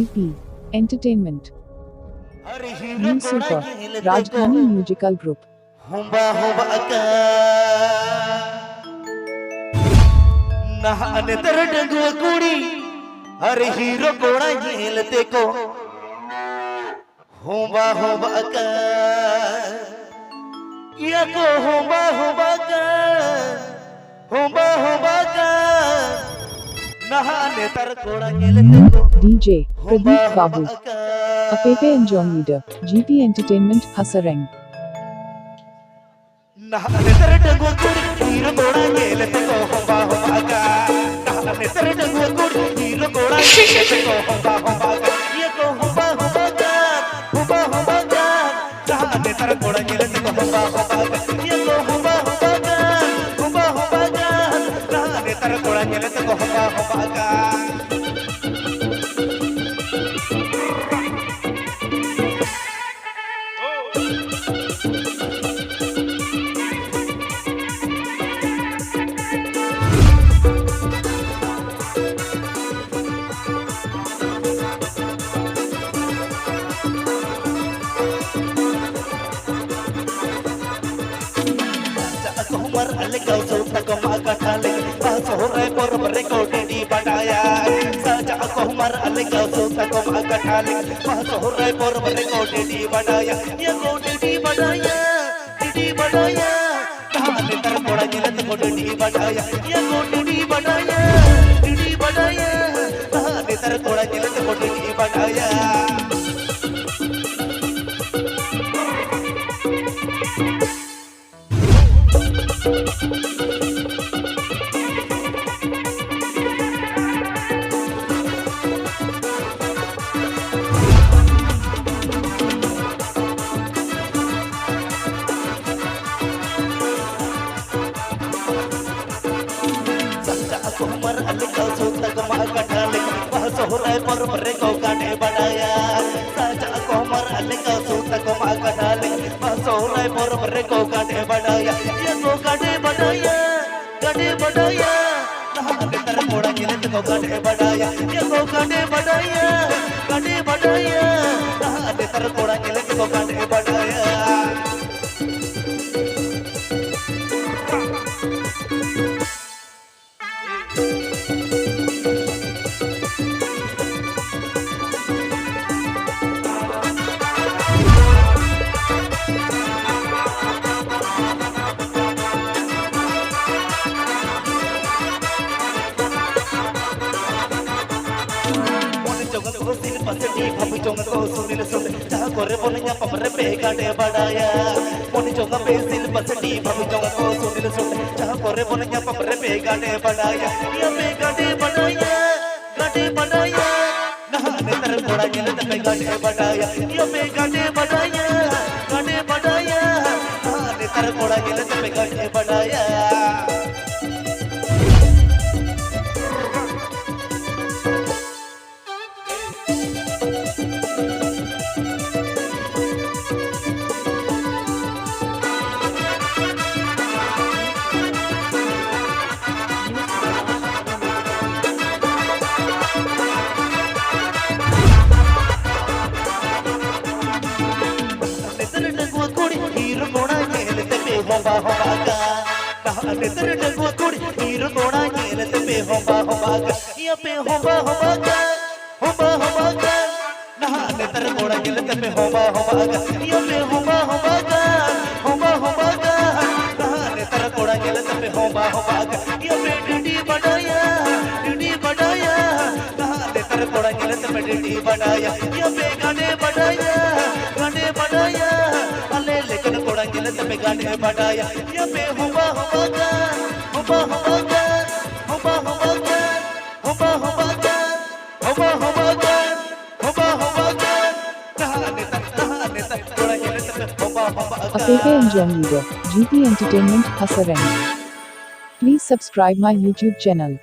GP Entertainment New Super Rajdhani Musical Group हुंबा हुंबा का नहाने तर डंगुआ कुड़ी अरे हीरो कोड़ा झेलते को हुंबा हुंबा का या को हुंबा हुंबा का नहाने तर कोड़ा झेलते को DJ Pradeep Babu Apepe and John Leader GP Entertainment Hasareng नहाने तर डंगुआ कुड़ी हीरो कोड़ा झेलते को हुंबा हुंबा का नहाने तर डंगुआ कुड़ी हीरो कोड़ा झेलते को हुंबा हुंबा का ये को हुंबा हुंबा का नहाने तर कोड़ा झेलते को हुंबा हुंबा का ये को हुंबा हुंबा का नहाने तर कोड़ा झेलते को हुंबा हुंबा का Kumar alikau suta kumaka thale pasore por rekodi di badaya saja kumar alikau suta kumaka thale pasore por rekodi di badaya ye kodi di badaya thale tar koda jilat kodi di badaya ye kodi di badaya thale tar koda jilat kodi di badaya Kumar alikau suta kumaka thale pasore por rekodi di badaya saja kumar alikau suta kumaka thale pasore por rekodi di badaya ye ko gade badaya nahane tar koda jilat ko gade badaya ye ko gade badaya nahane tar koda jilat ko gade badaya Papi jonga ko sunil sunil jaha kore bonnya pamre pe gade badaya moni jonga pe sil pasdi papi jonga ko sunil sunil jaha kore bonnya pamre pe gade badaya ya pe gade badaya nahane tar koda jilat pe gade badaya ya pe gade badaya nahane tar koda jilat pe gade badaya Homba homba ka, nahane ter dagwa kudi hiro koda jelat pe homba homba ka, ya pe homba homba ka, nahane ter koda jelat pe homba homba ka, ya pe homba homba ka, nahane ter koda jelat pe homba homba ka, ya pe didi badaya, nahane ter koda jelat pe didi badaya, ya pe gane badaya, ale lekin koda jelat pe gane badaya ya pe humba humba Apepe and John Leader GP Entertainment Hasareng Please subscribe my YouTube channel.